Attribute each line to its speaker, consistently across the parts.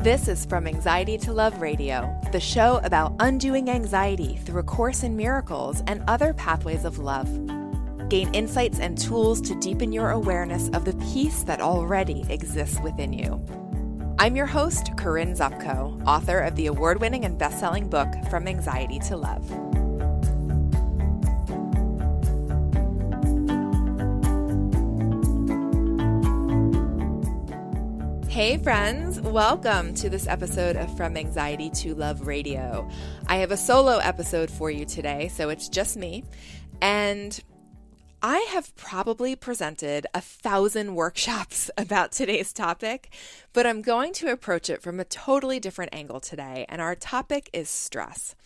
Speaker 1: This is From Anxiety to Love Radio, the show about undoing anxiety through A Course in Miracles and other pathways of love. Gain insights and tools to deepen your awareness of the peace that already exists within you. I'm your host, Corinne Zupko, author of the award-winning and best-selling book, From Anxiety to Love. Hey friends, welcome to this episode of From Anxiety to Love Radio. I have a solo episode for you today, so it's just me, and I have probably presented 1,000 workshops about today's topic, but I'm going to approach it from a totally different angle today, and our topic is stress.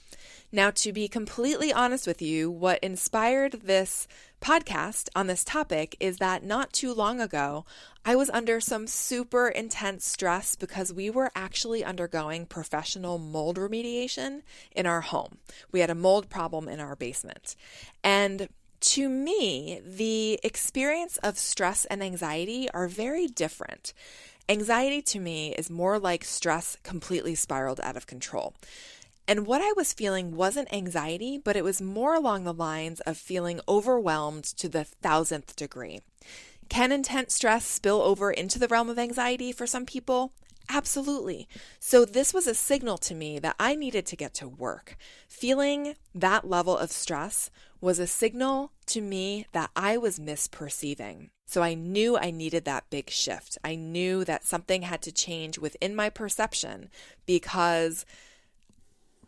Speaker 1: Now, to be completely honest with you, what inspired this podcast on this topic is that not too long ago, I was under some super intense stress because we were actually undergoing professional mold remediation in our home. We had a mold problem in our basement. And to me, the experience of stress and anxiety are very different. Anxiety to me is more like stress completely spiraled out of control. And what I was feeling wasn't anxiety, but it was more along the lines of feeling overwhelmed to the 1,000th degree. Can intense stress spill over into the realm of anxiety for some people? Absolutely. So this was a signal to me that I needed to get to work. Feeling that level of stress was a signal to me that I was misperceiving. So I knew I needed that big shift. I knew that something had to change within my perception because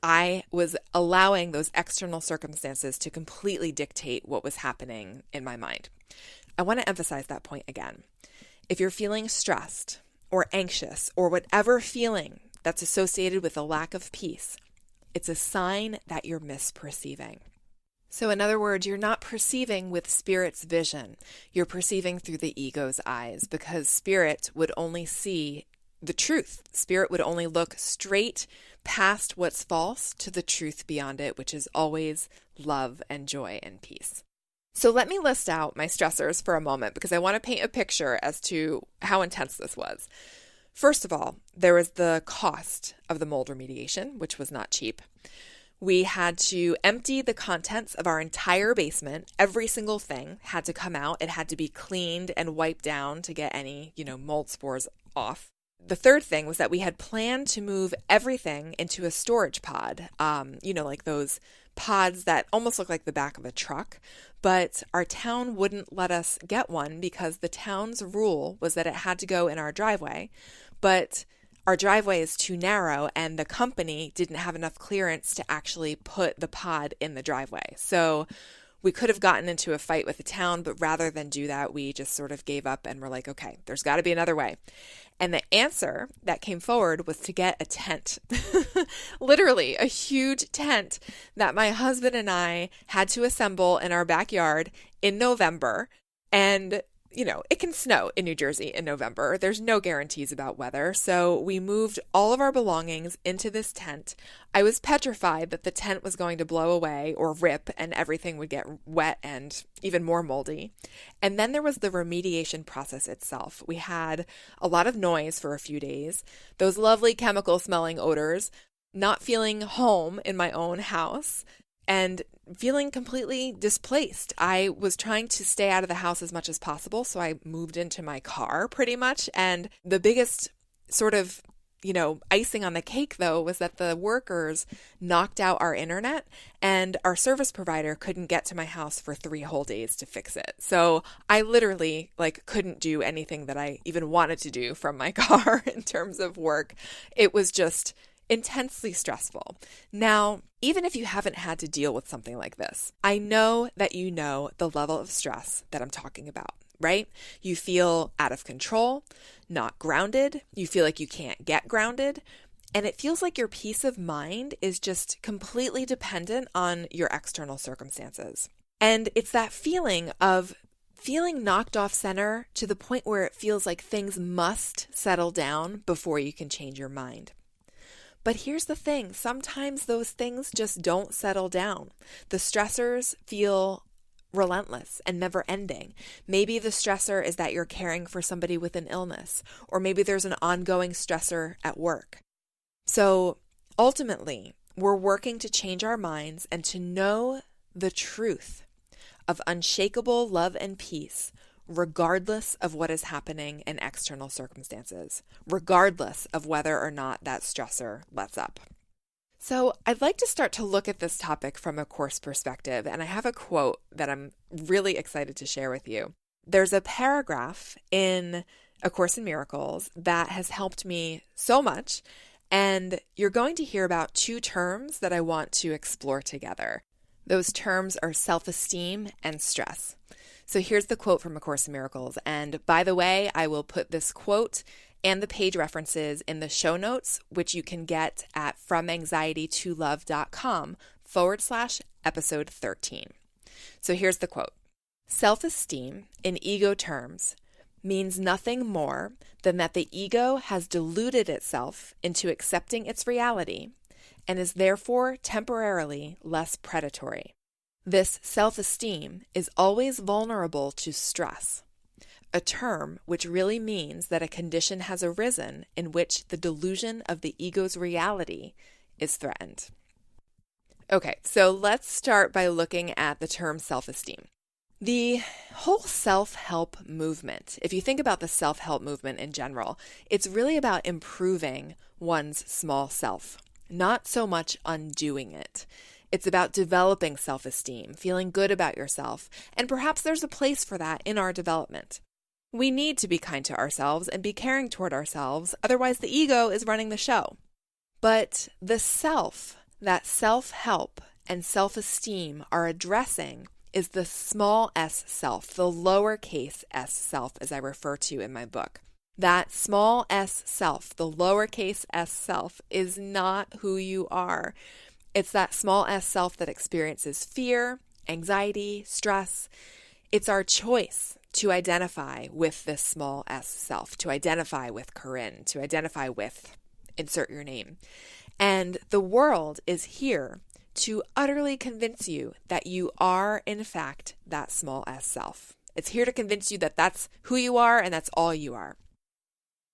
Speaker 1: I was allowing those external circumstances to completely dictate what was happening in my mind. I want to emphasize that point again. If you're feeling stressed or anxious or whatever feeling that's associated with a lack of peace, it's a sign that you're misperceiving. So in other words, you're not perceiving with spirit's vision. You're perceiving through the ego's eyes because spirit would only see the truth. Spirit would only look straight past what's false to the truth beyond it, which is always love and joy and peace. So let me list out my stressors for a moment because I want to paint a picture as to how intense this was. First of all, there was the cost of the mold remediation, which was not cheap. We had to empty the contents of our entire basement. Every single thing had to come out. It had to be cleaned and wiped down to get any, mold spores off. The third thing was that we had planned to move everything into a storage pod, like those pods that almost look like the back of a truck, but our town wouldn't let us get one because the town's rule was that it had to go in our driveway, but our driveway is too narrow and the company didn't have enough clearance to actually put the pod in the driveway. So we could have gotten into a fight with the town, but rather than do that, we just sort of gave up and were like, okay, there's got to be another way. And the answer that came forward was to get a tent, literally a huge tent that my husband and I had to assemble in our backyard in November. And it can snow in New Jersey in November. There's no guarantees about weather. So we moved all of our belongings into this tent. I was petrified that the tent was going to blow away or rip and everything would get wet and even more moldy. And then there was the remediation process itself. We had a lot of noise for a few days, those lovely chemical smelling odors, not feeling home in my own house, and feeling completely displaced. I was trying to stay out of the house as much as possible, so I moved into my car pretty much. And the biggest sort of, icing on the cake, though, was that the workers knocked out our internet and our service provider couldn't get to my house for 3 whole days to fix it. So I literally couldn't do anything that I even wanted to do from my car in terms of work. It was just intensely stressful. Now, even if you haven't had to deal with something like this, I know that you know the level of stress that I'm talking about, right? You feel out of control, not grounded. You feel like you can't get grounded. And it feels like your peace of mind is just completely dependent on your external circumstances. And it's that feeling of feeling knocked off center to the point where it feels like things must settle down before you can change your mind. But here's the thing, sometimes those things just don't settle down. The stressors feel relentless and never ending. Maybe the stressor is that you're caring for somebody with an illness, or maybe there's an ongoing stressor at work. So ultimately, we're working to change our minds and to know the truth of unshakable love and peace, regardless of what is happening in external circumstances, regardless of whether or not that stressor lets up. So I'd like to start to look at this topic from a Course perspective, and I have a quote that I'm really excited to share with you. There's a paragraph in A Course in Miracles that has helped me so much, and you're going to hear about two terms that I want to explore together. Those terms are self-esteem and stress. So here's the quote from A Course in Miracles, and by the way, I will put this quote and the page references in the show notes, which you can get at FromAnxietyToLove.com/episode 13. So here's the quote. Self-esteem, in ego terms, means nothing more than that the ego has deluded itself into accepting its reality and is therefore temporarily less predatory. This self-esteem is always vulnerable to stress, a term which really means that a condition has arisen in which the delusion of the ego's reality is threatened. Okay, so let's start by looking at the term self-esteem. The whole self-help movement, if you think about the self-help movement in general, it's really about improving one's small self, not so much undoing it. It's about developing self-esteem, feeling good about yourself, and perhaps there's a place for that in our development. We need to be kind to ourselves and be caring toward ourselves, otherwise the ego is running the show. But the self, that self-help and self-esteem are addressing is the small s self, the lowercase s self, as I refer to in my book. That small s self, the lowercase s self, is not who you are. It's that small s self that experiences fear, anxiety, stress. It's our choice to identify with this small s self, to identify with Corinne, to identify with insert your name. And the world is here to utterly convince you that you are, in fact, that small s self. It's here to convince you that that's who you are and that's all you are.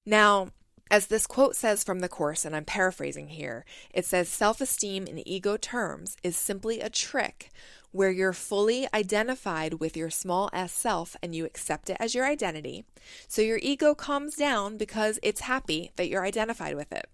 Speaker 1: Now, as this quote says from the Course, and I'm paraphrasing here, it says self-esteem in ego terms is simply a trick where you're fully identified with your small s self and you accept it as your identity. So your ego calms down because it's happy that you're identified with it.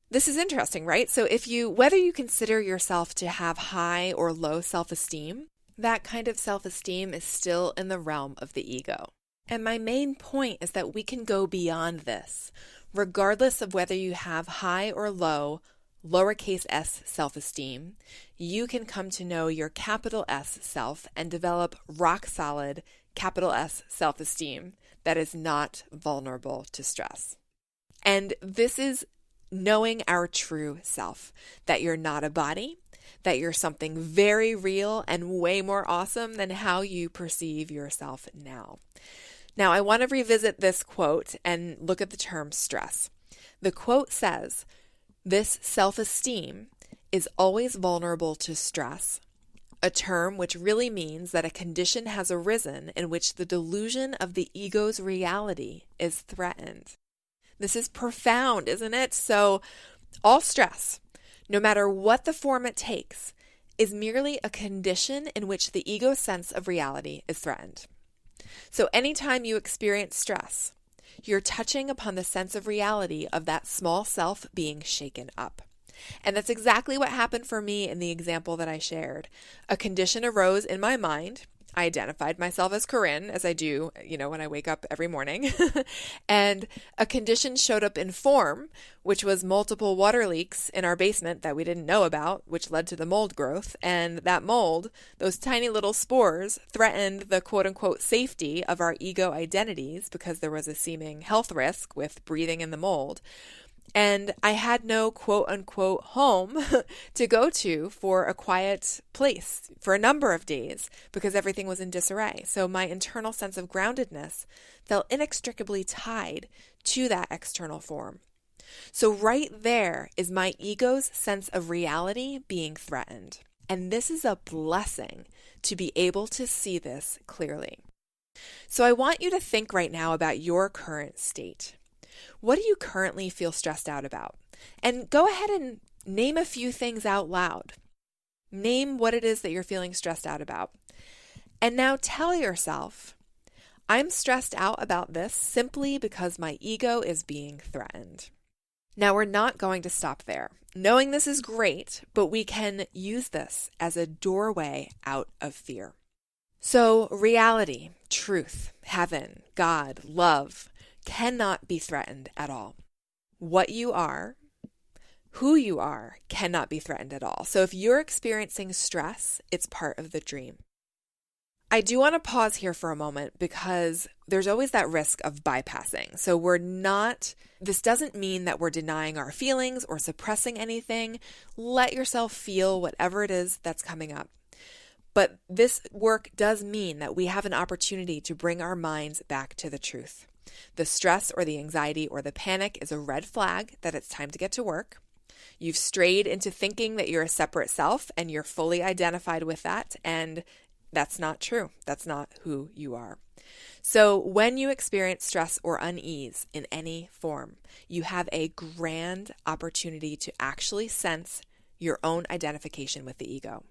Speaker 1: This is interesting, right? So whether you consider yourself to have high or low self-esteem, that kind of self-esteem is still in the realm of the ego. And my main point is that we can go beyond this, regardless of whether you have high or low, lowercase s self-esteem. You can come to know your capital S self and develop rock-solid capital S self-esteem that is not vulnerable to stress. And this is knowing our true self, that you're not a body, that you're something very real and way more awesome than how you perceive yourself now. Now, I want to revisit this quote and look at the term stress. The quote says, "This self-esteem is always vulnerable to stress," a term which really means that a condition has arisen in which the delusion of the ego's reality is threatened. This is profound, isn't it? So all stress, no matter what the form it takes, is merely a condition in which the ego's sense of reality is threatened. So anytime you experience stress, you're touching upon the sense of reality of that small self being shaken up. And that's exactly what happened for me in the example that I shared. A condition arose in my mind. I identified myself as Corinne, as I do, when I wake up every morning. And a condition showed up in form, which was multiple water leaks in our basement that we didn't know about, which led to the mold growth. And that mold, those tiny little spores, threatened the quote-unquote safety of our ego identities because there was a seeming health risk with breathing in the mold. And I had no quote-unquote home to go to for a quiet place for a number of days because everything was in disarray. So my internal sense of groundedness felt inextricably tied to that external form. So right there is my ego's sense of reality being threatened. And this is a blessing to be able to see this clearly. So I want you to think right now about your current state. What do you currently feel stressed out about? And go ahead and name a few things out loud. Name what it is that you're feeling stressed out about. And now tell yourself, I'm stressed out about this simply because my ego is being threatened. Now, we're not going to stop there. Knowing this is great, but we can use this as a doorway out of fear. So reality, truth, heaven, God, love cannot be threatened at all. What you are, who you are, cannot be threatened at all. So if you're experiencing stress, it's part of the dream. I do want to pause here for a moment because there's always that risk of bypassing. So this doesn't mean that we're denying our feelings or suppressing anything. Let yourself feel whatever it is that's coming up. But this work does mean that we have an opportunity to bring our minds back to the truth. The stress or the anxiety or the panic is a red flag that it's time to get to work. You've strayed into thinking that you're a separate self and you're fully identified with that, and that's not true. That's not who you are. So when you experience stress or unease in any form, you have a grand opportunity to actually sense your own identification with the ego.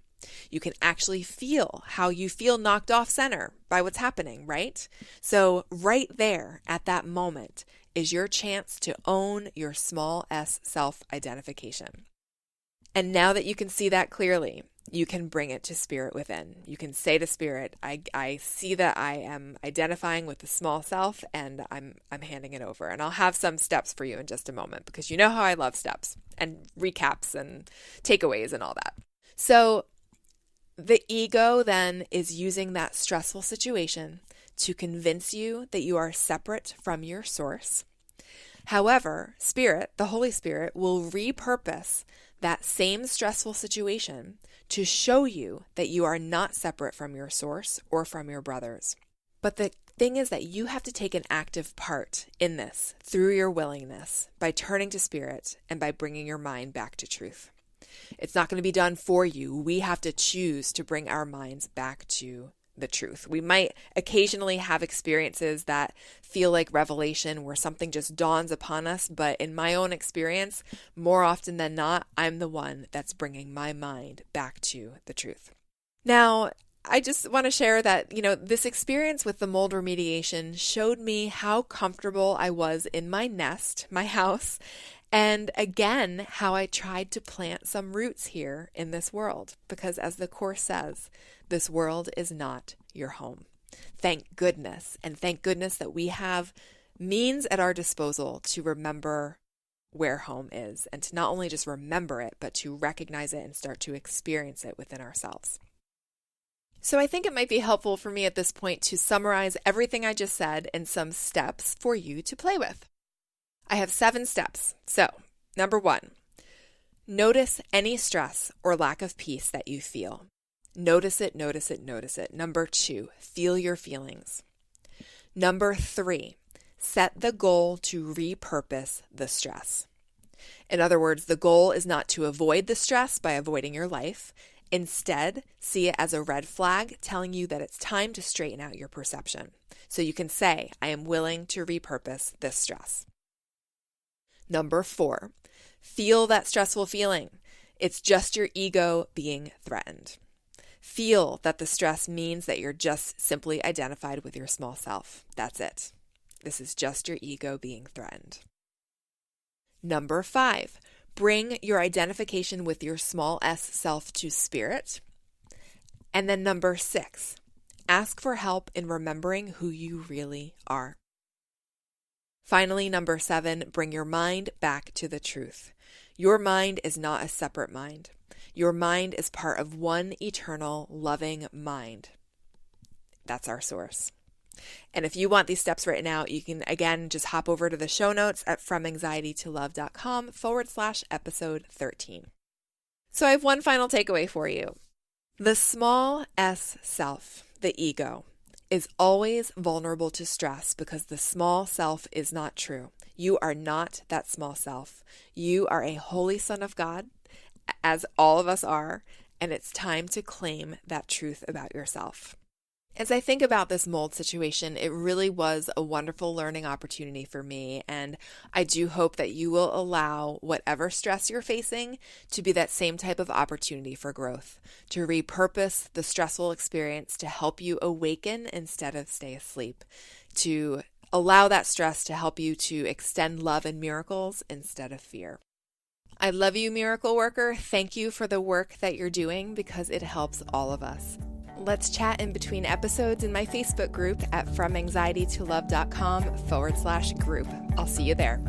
Speaker 1: You can actually feel how you feel knocked off center by what's happening, right? So right there at that moment is your chance to own your small s self-identification. And now that you can see that clearly, you can bring it to spirit within. You can say to spirit, I see that I am identifying with the small self and I'm handing it over. And I'll have some steps for you in just a moment because you know how I love steps and recaps and takeaways and all that. So the ego then is using that stressful situation to convince you that you are separate from your source. However, Spirit, the Holy Spirit, will repurpose that same stressful situation to show you that you are not separate from your source or from your brothers. But the thing is that you have to take an active part in this through your willingness by turning to Spirit and by bringing your mind back to truth. It's not going to be done for you. We have to choose to bring our minds back to the truth. We might occasionally have experiences that feel like revelation where something just dawns upon us, but in my own experience, more often than not, I'm the one that's bringing my mind back to the truth. Now, I just want to share that, this experience with the mold remediation showed me how comfortable I was in my nest, my house, and again, how I tried to plant some roots here in this world, because as the Course says, this world is not your home. Thank goodness, and thank goodness that we have means at our disposal to remember where home is, and to not only just remember it, but to recognize it and start to experience it within ourselves. So I think it might be helpful for me at this point to summarize everything I just said in some steps for you to play with. I have 7 steps. So, number 1, notice any stress or lack of peace that you feel. Notice it, notice it, notice it. Number 2, feel your feelings. Number 3, set the goal to repurpose the stress. In other words, the goal is not to avoid the stress by avoiding your life. Instead, see it as a red flag telling you that it's time to straighten out your perception. So you can say, I am willing to repurpose this stress. Number 4, feel that stressful feeling. It's just your ego being threatened. Feel that the stress means that you're just simply identified with your small self. That's it. This is just your ego being threatened. Number 5, bring your identification with your small s self to Spirit. And then number 6, ask for help in remembering who you really are. Finally, number 7, bring your mind back to the truth. Your mind is not a separate mind. Your mind is part of one eternal, loving mind. That's our source. And if you want these steps written out, you can, again, just hop over to the show notes at FromAnxietyToLove.com/episode 13. So I have one final takeaway for you. The small s self, the ego, is always vulnerable to stress because the small self is not true. You are not that small self. You are a holy son of God, as all of us are, and it's time to claim that truth about yourself. As I think about this mold situation, it really was a wonderful learning opportunity for me, and I do hope that you will allow whatever stress you're facing to be that same type of opportunity for growth, to repurpose the stressful experience to help you awaken instead of stay asleep, to allow that stress to help you to extend love and miracles instead of fear. I love you, miracle worker. Thank you for the work that you're doing because it helps all of us. Let's chat in between episodes in my Facebook group at FromAnxietyToLove.com/group. I'll see you there.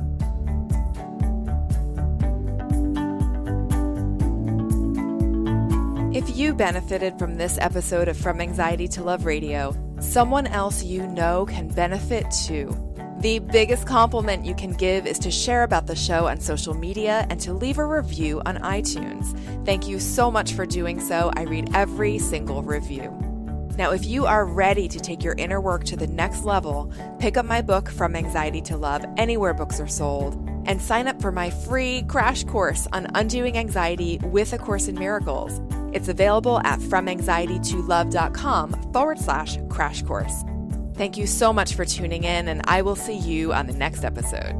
Speaker 1: If you benefited from this episode of From Anxiety to Love Radio, someone else you know can benefit too. The biggest compliment you can give is to share about the show on social media and to leave a review on iTunes. Thank you so much for doing so. I read every single review. Now, if you are ready to take your inner work to the next level, pick up my book, From Anxiety to Love, anywhere books are sold, and sign up for my free crash course on undoing anxiety with A Course in Miracles. It's available at FromAnxietyToLove.com/crash course. Thank you so much for tuning in, and I will see you on the next episode.